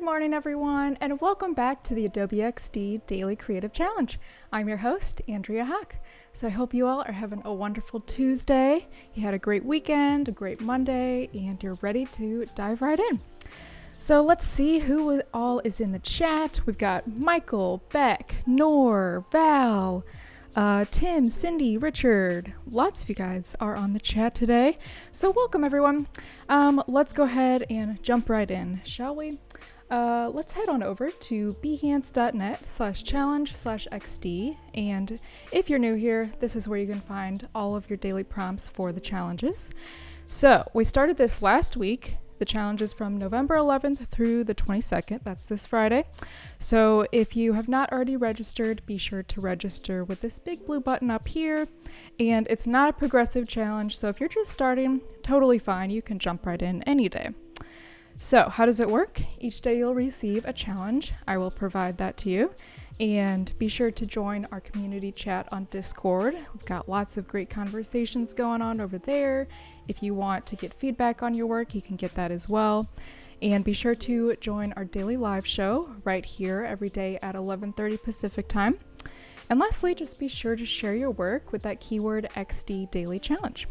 morning, everyone, and welcome back to the Adobe XD Daily Creative Challenge. I'm your host, Andrea Hack. So I hope you all are having a wonderful Tuesday. You had a great weekend, a great Monday, and you're ready to dive right in. So let's see who all is in the chat. We've got Michael, Beck, Noor, Val, Tim, Cindy, Richard. Lots of you guys are on the chat today. So welcome, everyone. Let's go ahead and jump right in, shall we? Let's head on over to behance.net/challenge/xd. And if you're new here, this is where you can find all of your daily prompts for the challenges. So we started this last week. The challenge is from November 11th through the 22nd. That's this Friday. So if you have not already registered, be sure to register with this big blue button up here. And it's not a progressive challenge, so if you're just starting, totally fine. You can jump right in any day. So how does it work? Each day you'll receive a challenge. I will provide that to you. And be sure to join our community chat on Discord. We've got lots of great conversations going on over there. If you want to get feedback on your work, you can get that as well. And be sure to join our daily live show right here every day at 11:30 Pacific time. And lastly, just be sure to share your work with that keyword XD Daily Challenge.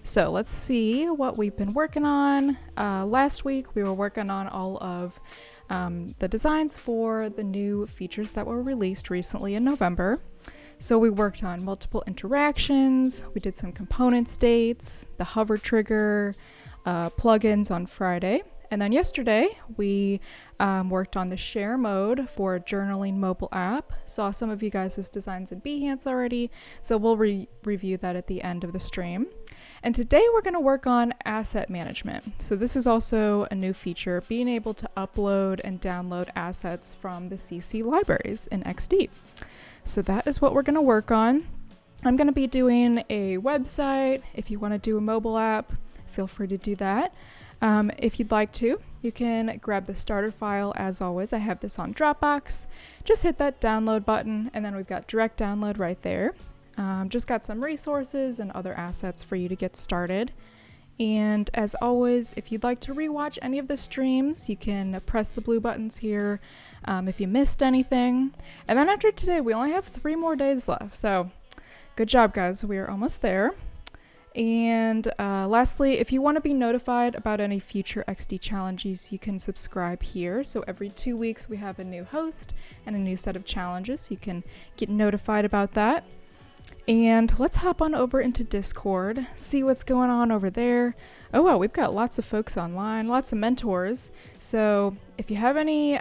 So let's see what we've been working on. Last week, we were working on all of the designs for the new features that were released recently in November. So we worked on multiple interactions, we did some component states, the hover trigger, plugins on Friday. And then yesterday, we worked on the share mode for a journaling mobile app. Saw some of you guys' designs in Behance already, so we'll review that at the end of the stream. And today we're going to work on asset management. So this is also a new feature, being able to upload and download assets from the CC libraries in XD. So that is what we're going to work on. I'm going to be doing a website. If you want to do a mobile app, feel free to do that. If you'd like to, you can grab the starter file. As always, I have this on Dropbox. Just hit that download button, and then we've got direct download right there. Just got some resources and other assets for you to get started. And as always, if you'd like to rewatch any of the streams, you can press the blue buttons here if you missed anything. And then after today, we only have 3 more days left. So good job, guys. We are almost there. And lastly, if you want to be notified about any future XD challenges, you can subscribe here. So every 2 weeks, we have a new host and a new set of challenges. You can get notified about that. And let's hop on over into Discord, see what's going on over there. Oh, wow, we've got lots of folks online, lots of mentors. So if you have any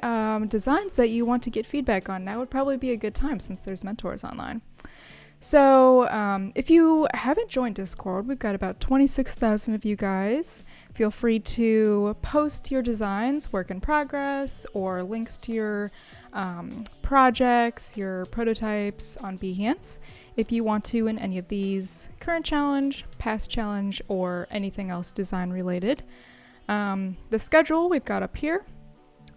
designs that you want to get feedback on, now would probably be a good time since there's mentors online. So if you haven't joined Discord, we've got about 26,000 of you guys. Feel free to post your designs, work in progress, or links to your projects, your prototypes on Behance if you want to in any of these current challenge, past challenge, or anything else design related. The schedule we've got up here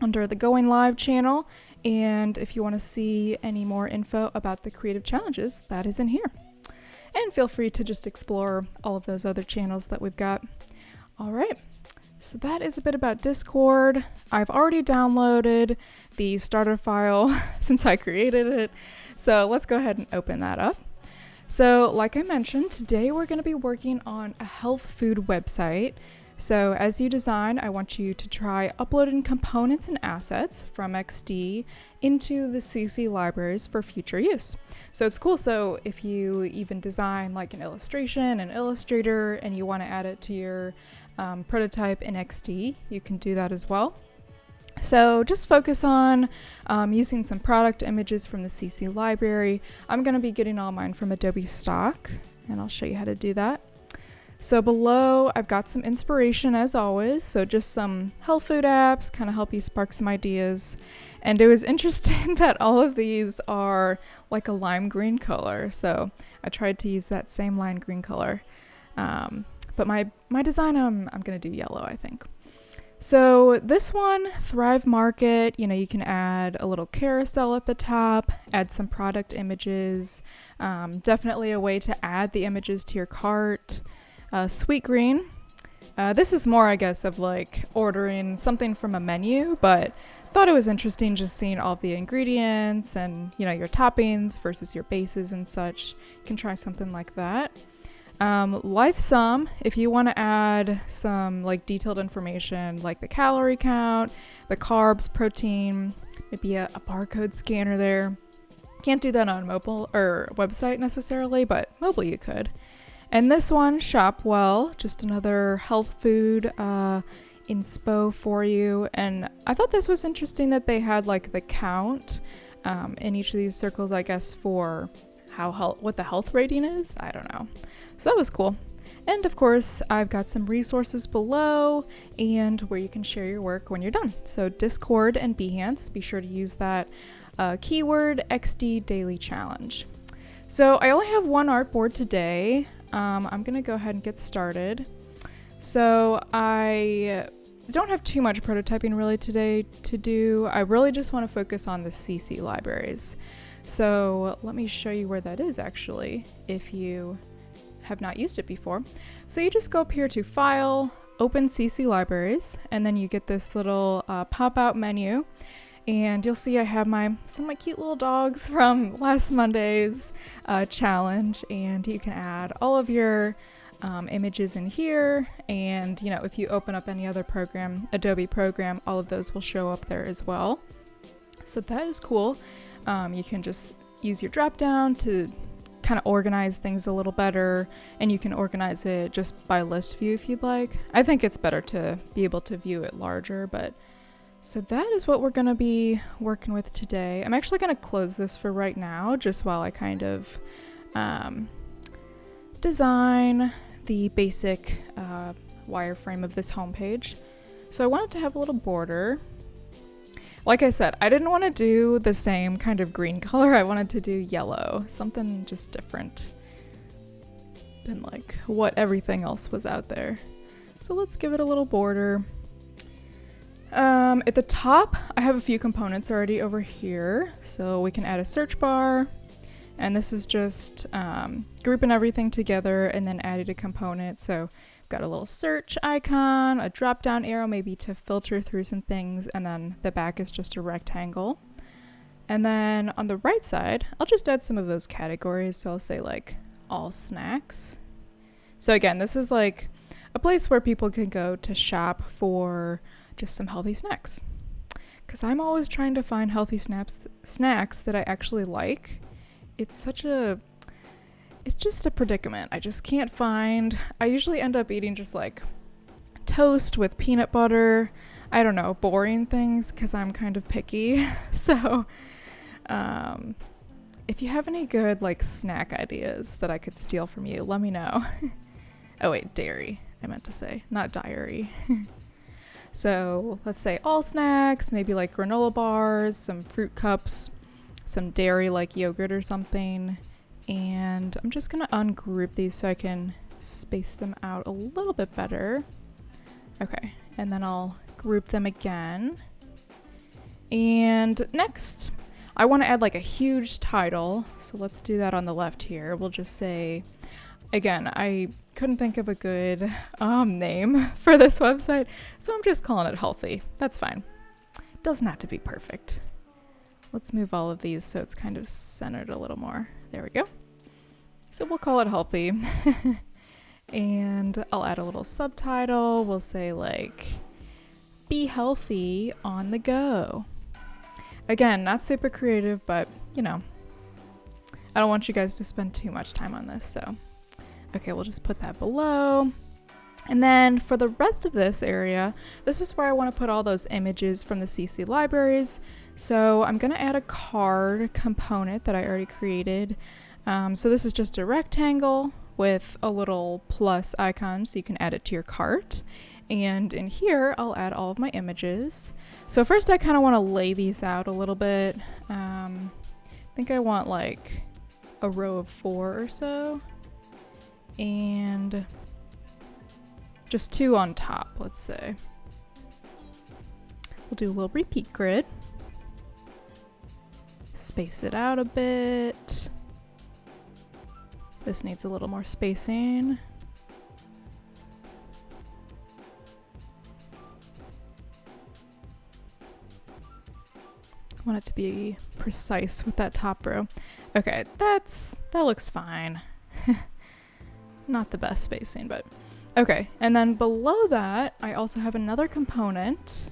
under the Going Live channel. And if you want to see any more info about the creative challenges, that is in here. And feel free to just explore all of those other channels that we've got. All right, so that is a bit about Discord. I've already downloaded the starter file since I created it. So let's go ahead and open that up. So like I mentioned, today we're going to be working on a health food website. So as you design, I want you to try uploading components and assets from XD into the CC libraries for future use. So it's cool. So if you even design like an illustration in Illustrator and you want to add it to your prototype in XD, you can do that as well. So just focus on using some product images from the CC library. I'm going to be getting all mine from Adobe stock, and I'll show you how to do that. So below, I've got some inspiration as always. So just some health food apps, kind of help you spark some ideas. And it was interesting that all of these are like a lime green color. So I tried to use that same lime green color. But my design, I'm going to do yellow, I think. So this one, Thrive Market, you can add a little carousel at the top, add some product images. Definitely a way to add the images to your cart. Sweet Green. This is more, I guess, of like ordering something from a menu, but thought it was interesting just seeing all the ingredients and, you know, your toppings versus your bases and such. You can try something like that. Life sum, if you want to add some like detailed information like the calorie count, the carbs, protein, maybe a barcode scanner there. Can't do that on mobile or website necessarily, but mobile you could. And this one, Shop Well, just another health food inspo for you. And I thought this was interesting that they had like the count in each of these circles, I guess, for what the health rating is. I don't know. So that was cool. And of course, I've got some resources below and where you can share your work when you're done. So Discord and Behance, be sure to use that keyword XD Daily Challenge. So I only have one artboard today. I'm gonna go ahead and get started. So I don't have too much prototyping really today to do. I really just want to focus on the CC libraries. So let me show you where that is actually, if you have not used it before. So you just go up here to File, Open CC Libraries, and then you get this little pop-out menu. And you'll see I have some of my cute little dogs from last Monday's challenge, and you can add all of your images in here. And you know, if you open up any other program, Adobe program, all of those will show up there as well. So that is cool. You can just use your drop down to kind of organize things a little better, and you can organize it just by list view if you'd like. I think it's better to be able to view it larger, but so that is what we're going to be working with today. I'm actually going to close this for right now, just while I kind of design the basic wireframe of this homepage. So I wanted to have a little border. Like I said, I didn't want to do the same kind of green color. I wanted to do yellow, something just different than like what everything else was out there. So let's give it a little border. At the top, I have a few components already over here, so we can add a search bar, and this is just grouping everything together and then adding a component. So I've got a little search icon, a drop down arrow maybe to filter through some things, and then the back is just a rectangle. And then on the right side, I'll just add some of those categories. So I'll say like all snacks. So again, this is like a place where people can go to shop for just some healthy snacks, because I'm always trying to find healthy snacks that I actually like. It's just a predicament. I just can't find. I usually end up eating just like toast with peanut butter. I don't know, boring things, because I'm kind of picky. So if you have any good like snack ideas that I could steal from you, let me know. Oh wait, dairy, I meant to say, not diary. So let's say all snacks, maybe like granola bars, some fruit cups, some dairy like yogurt or something. And I'm just gonna ungroup these so I can space them out a little bit better. Okay, and then I'll group them again. And next, I want to add like a huge title. So let's do that on the left here. We'll just say, again, I couldn't think of a good name for this website, so I'm just calling it Healthy. That's fine. It doesn't have to be perfect. Let's move all of these so it's kind of centered a little more. There we go. So we'll call it Healthy. And I'll add a little subtitle. We'll say like, be healthy on the go. Again, not super creative, but you know, I don't want you guys to spend too much time on this, so. Okay, we'll just put that below. And then for the rest of this area, this is where I want to put all those images from the CC libraries. So I'm going to add a card component that I already created. So this is just a rectangle with a little plus icon so you can add it to your cart. And in here, I'll add all of my images. So first I kind of want to lay these out a little bit. I think I want like a row of 4 or so. And just 2 on top, let's say. We'll do a little repeat grid. Space it out a bit. This needs a little more spacing. want it to be precise with that top row. Okay, that looks fine. Not the best spacing, but okay. And then below that, I also have another component.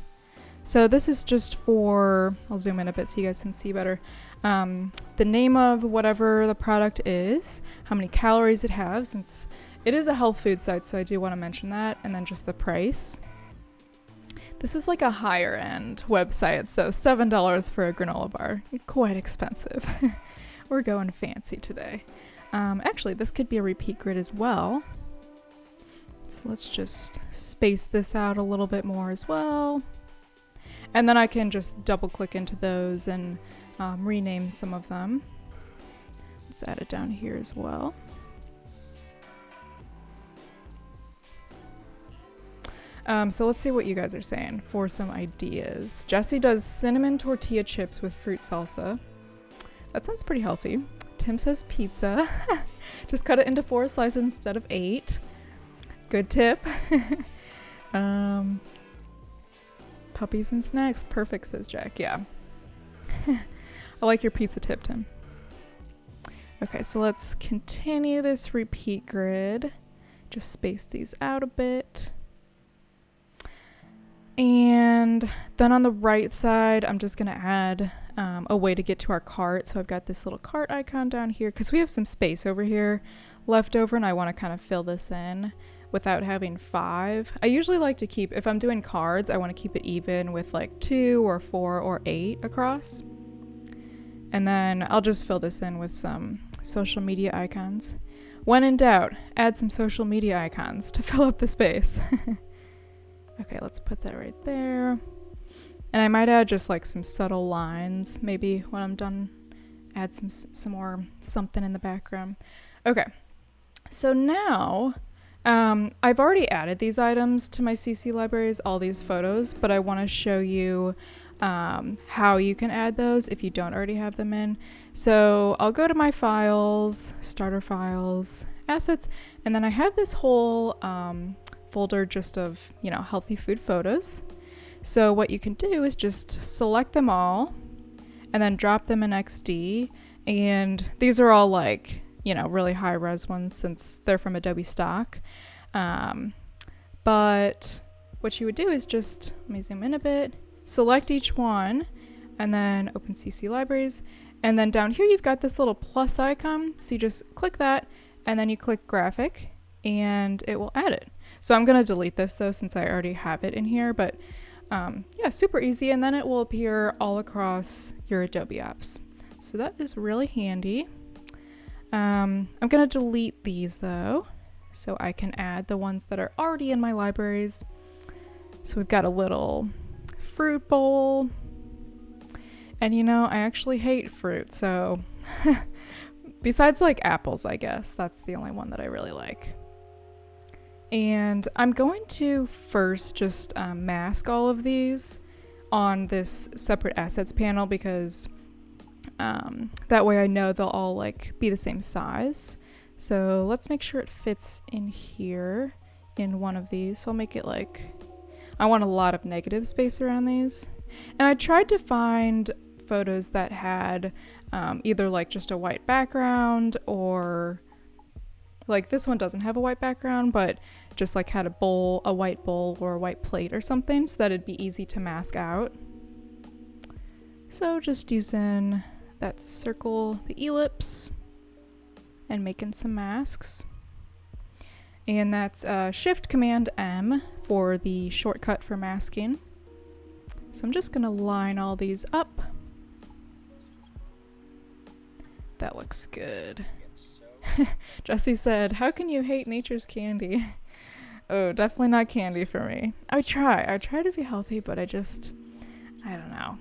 So this is just for, I'll zoom in a bit so you guys can see better. The name of whatever the product is, how many calories it has, since it is a health food site, so I do want to mention that, and then just the price. This is like a higher end website, so $7 for a granola bar. Quite expensive. We're going fancy today. Actually, this could be a repeat grid as well. So let's just space this out a little bit more as well. And then I can just double click into those and rename some of them. Let's add it down here as well. So let's see what you guys are saying for some ideas. Jesse does cinnamon tortilla chips with fruit salsa. That sounds pretty healthy. Tim says pizza. Just cut it into 4 slices instead of 8. Good tip. Puppies and snacks. Perfect, says Jack. Yeah. I like your pizza tip, Tim. Okay, so let's continue this repeat grid. Just space these out a bit. And then on the right side, I'm just going to add a way to get to our cart. So I've got this little cart icon down here because we have some space over here left over and I want to kind of fill this in without having 5. I usually like to keep, if I'm doing cards, I want to keep it even with like 2 or 4 or 8 across. And then I'll just fill this in with some social media icons. When in doubt, add some social media icons to fill up the space. Okay, let's put that right there. And I might add just like some subtle lines. Maybe when I'm done, add some more something in the background. Okay, so now I've already added these items to my CC libraries, all these photos, but I want to show you how you can add those if you don't already have them in. So I'll go to my files, starter files, assets, and then I have this whole folder just of, healthy food photos. So what you can do is just select them all and then drop them in XD. And these are all like, really high res ones since they're from Adobe stock. But what you would do is just, let me zoom in a bit, select each one and then open CC libraries. And then down here, you've got this little plus icon. So you just click that and then you click graphic and it will add it. So I'm going to delete this though, since I already have it in here, but yeah, super easy. And then it will appear all across your Adobe apps. So that is really handy. I'm going to delete these though, so I can add the ones that are already in my libraries. So we've got a little fruit bowl. And I actually hate fruit. So besides like apples, I guess that's the only one that I really like. And I'm going to first just mask all of these on this separate assets panel because that way I know they'll all like be the same size. So let's make sure it fits in here in one of these. So I'll make it like, I want a lot of negative space around these. And I tried to find photos that had either like just a white background or like this one doesn't have a white background, but just like had a white bowl or a white plate or something so that it'd be easy to mask out. So just using that to circle the ellipse and making some masks. And that's Shift Command M for the shortcut for masking. So I'm just gonna line all these up. That looks good. Jesse said, how can you hate nature's candy? Oh, definitely not candy for me. I try to be healthy, but I don't know.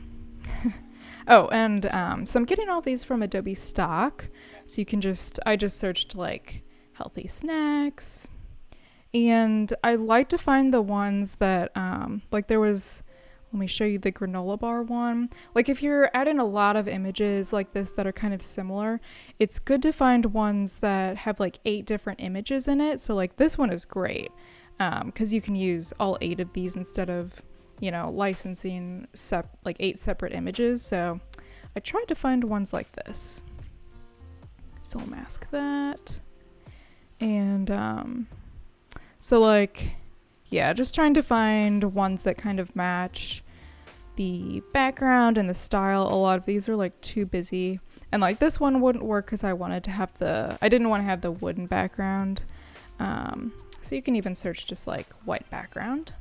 Oh, and so I'm getting all these from Adobe stock. So you can I just searched like healthy snacks. And I like to find the ones that, like there was, let me show you the granola bar one. Like if you're adding a lot of images like this that are kind of similar, it's good to find ones that have like 8 different images in it. So like this one is great because you can use all 8 of these instead of, licensing like 8 separate images. So I tried to find ones like this. So I'll mask that. And so like, yeah, just trying to find ones that kind of match the background and the style. A lot of these are like too busy. And like this one wouldn't work because I wanted to have I didn't want to have the wooden background. So you can even search just like white background.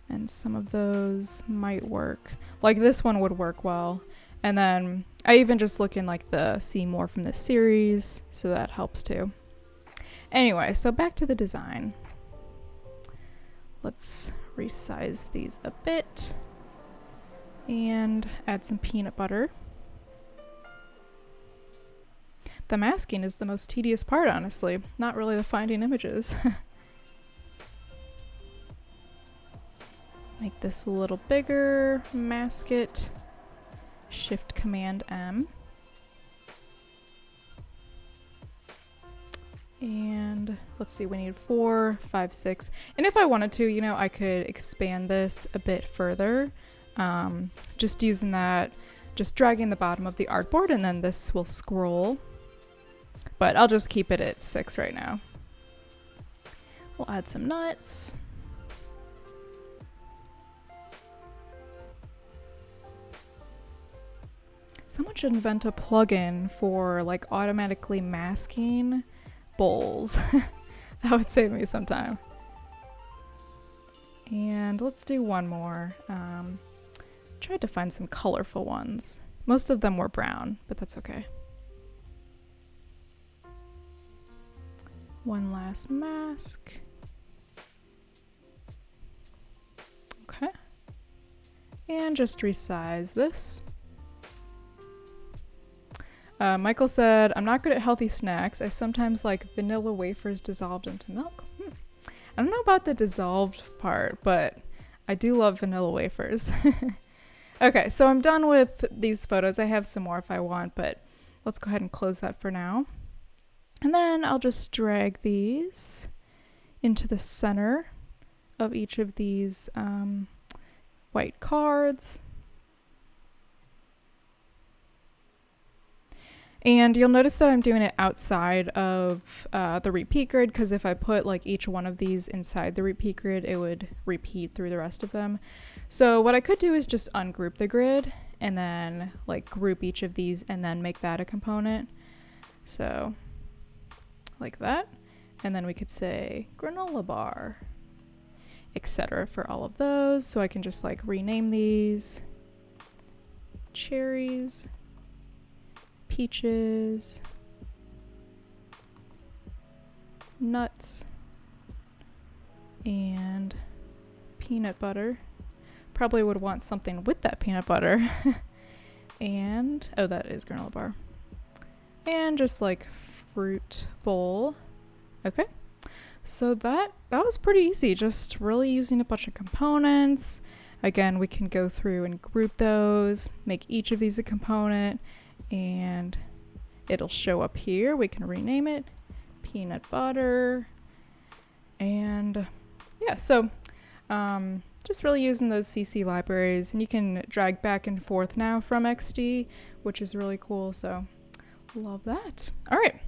And some of those might work. Like this one would work well. And then I even just look in like the see more from this series, so that helps too. Anyway, so back to the design. Let's resize these a bit and add some peanut butter. The masking is the most tedious part, honestly, not really the finding images. Make this a little bigger, mask it, Shift Command M. And let's see, we need 4, 5, 6. And if I wanted to, I could expand this a bit further. Just using that, just dragging the bottom of the artboard, and then this will scroll. But I'll just keep it at 6 right now. We'll add some nuts. Someone should invent a plugin for like automatically masking bowls. That would save me some time. And let's do one more. Tried to find some colorful ones. Most of them were brown, but that's okay. One last mask. Okay. And just resize this. Michael said, I'm not good at healthy snacks. I sometimes like vanilla wafers dissolved into milk. I don't know about the dissolved part, but I do love vanilla wafers. Okay, so I'm done with these photos. I have some more if I want, but let's go ahead and close that for now. And then I'll just drag these into the center of each of these white cards. And you'll notice that I'm doing it outside of the repeat grid, because if I put like each one of these inside the repeat grid, it would repeat through the rest of them. So what I could do is just ungroup the grid and then like group each of these and then make that a component. So like that. And then we could say granola bar, etc. for all of those. So I can just like rename these cherries, peaches, nuts, and peanut butter. Probably would want something with that peanut butter. And, oh, that is granola bar. And just like fruit bowl. Okay. So that was pretty easy. Just really using a bunch of components. Again, we can go through and group those, make each of these a component, and it'll show up here. We can rename it peanut butter. And yeah, so just really using those CC libraries, and you can drag back and forth now from XD, which is really cool. So love that. All right,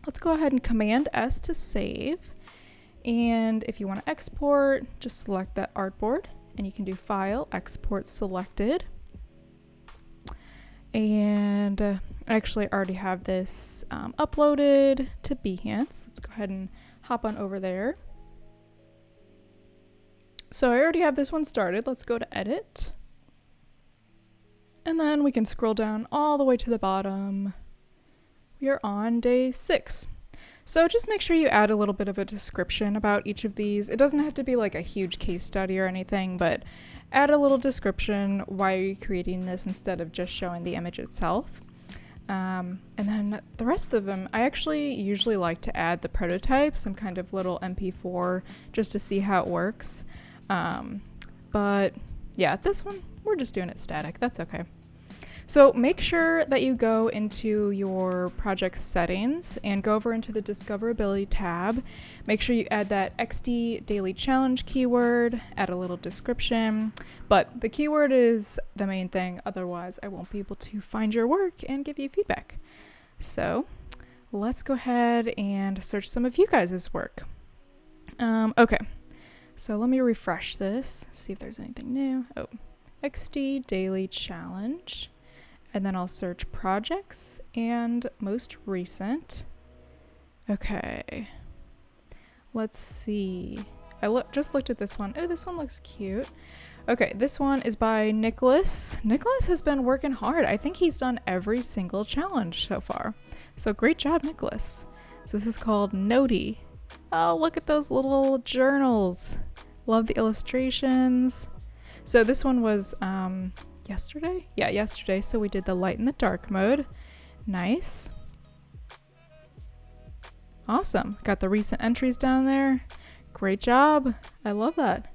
let's go ahead and Command S to save. And if you want to export, just select that artboard, and you can do File, Export Selected. And I actually already have this uploaded to Behance. Let's go ahead and hop on over there. So I already have this one started. Let's go to Edit. And then we can scroll down all the way to the bottom. We are on day 6. So just make sure you add a little bit of a description about each of these. It doesn't have to be like a huge case study or anything, but add a little description. Why are you creating this instead of just showing the image itself? And then the rest of them, I actually usually like to add the prototype, some kind of little MP4, just to see how it works. But yeah, this one, we're just doing it static. That's okay. So make sure that you go into your project settings and go over into the discoverability tab. Make sure you add that XD daily challenge keyword, add a little description, but the keyword is the main thing. Otherwise, I won't be able to find your work and give you feedback. So let's go ahead and search some of you guys' work. Okay, so let me refresh this, see if there's anything new. Oh, XD daily challenge. And then I'll search projects and most recent. Okay, let's see. I just looked at this one. Oh, this one looks cute. Okay, this one is by Nicholas. Nicholas has been working hard. I think he's done every single challenge so far. So great job, Nicholas. So this is called Noti. Oh, look at those little journals. Love the illustrations. So this one was yesterday? Yeah, yesterday. So we did the light and the dark mode. Nice. Awesome. Got the recent entries down there. Great job. I love that.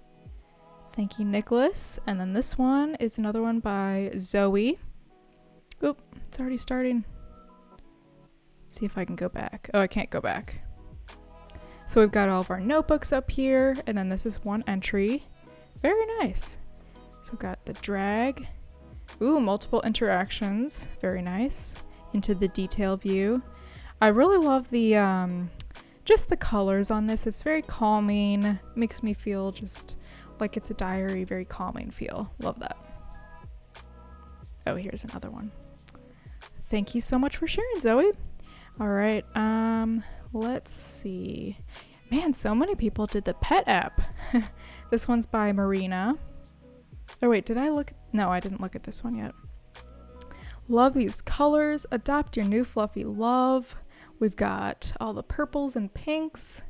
Thank you, Nicholas. And then this one is another one by Zoe. Oop, it's already starting. Let's see if I can go back. Oh, I can't go back. So we've got all of our notebooks up here, and then this is one entry. Very nice. So we've got the drag. Ooh, multiple interactions. Very nice. Into the detail view. I really love the just the colors on this. It's very calming. Makes me feel just like it's a diary. Very calming feel. Love that. Oh, here's another one. Thank you so much for sharing, Zoe. All right. Let's see. Man, so many people did the pet app. This one's by Marina. Oh wait, did I look? No, I didn't look at this one yet. Love these colors. Adopt your new fluffy love. We've got all the purples and pinks.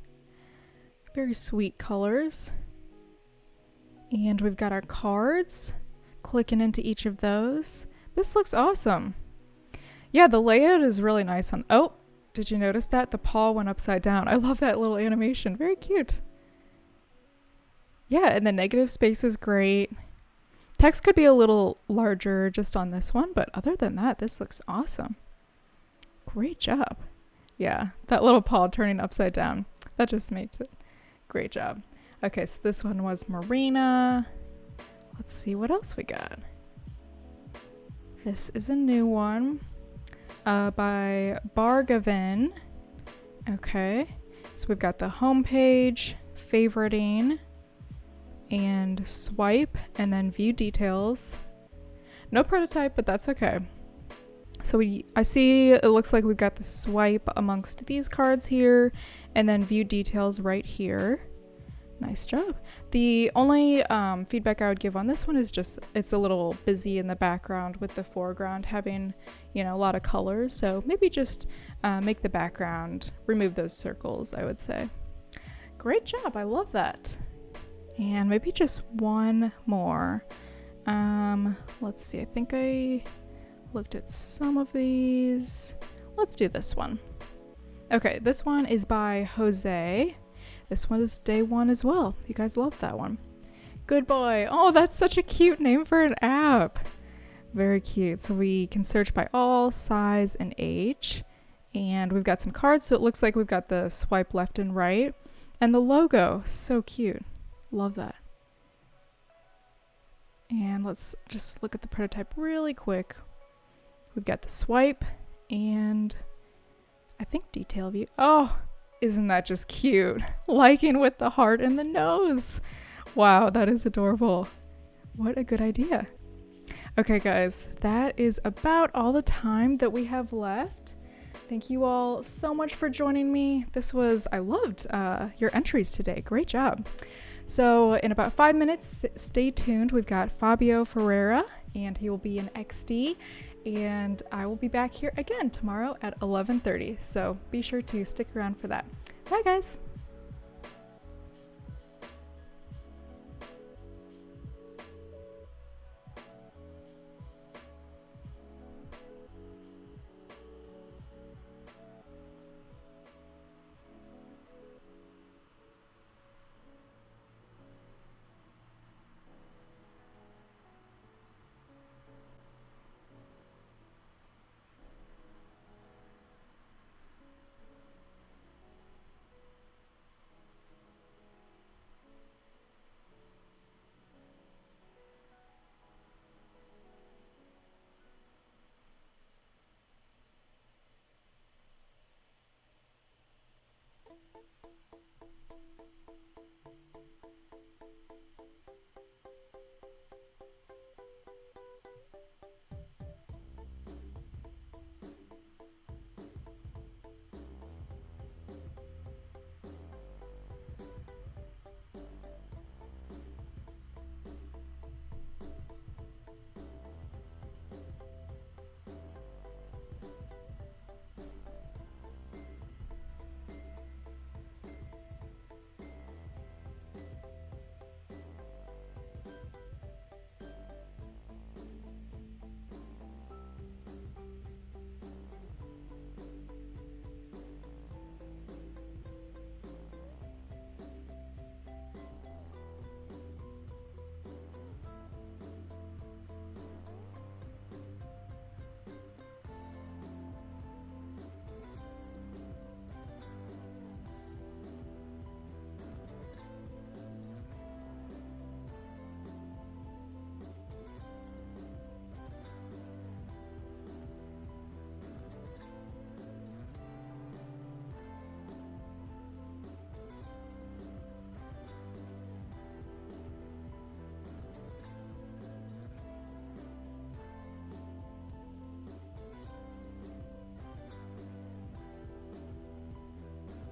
Very sweet colors. And we've got our cards. Clicking into each of those. This looks awesome. Yeah, the layout is really nice on. Oh, did you notice that? The paw went upside down. I love that little animation. Very cute. Yeah, and the negative space is great. Text could be a little larger just on this one, but other than that, this looks awesome. Great job. Yeah, that little paw turning upside down. That just makes it. Great job. Okay, so this one was Marina. Let's see what else we got. This is a new one by Bargavin. Okay, so we've got the home page, favoriting, and swipe, and then view details. No prototype, but that's okay. So I see it looks like we've got the swipe amongst these cards here, and then view details right here. Nice job. The only feedback I would give on this one is just it's a little busy in the background with the foreground having, a lot of colors. So maybe just make the background, remove those circles, I would say. Great job. I love that. And maybe just one more. Let's see. I think I looked at some of these. Let's do this one. Okay, this one is by Jose. This one is day one as well. You guys love that one. Good boy. Oh, that's such a cute name for an app. Very cute. So we can search by all, size, and age. And we've got some cards. So it looks like we've got the swipe left and right. And the logo. So cute. Love that. And let's just look at the prototype really quick. We've got the swipe and I think detail view. Oh, isn't that just cute? Liking with the heart and the nose. Wow, that is adorable. What a good idea. Okay, guys, that is about all the time that we have left. Thank you all so much for joining me. I loved your entries today. Great job. So in about 5 minutes, stay tuned. We've got Fabio Ferreira, and he will be in XD. And I will be back here again tomorrow at 11:30. So be sure to stick around for that. Bye, guys.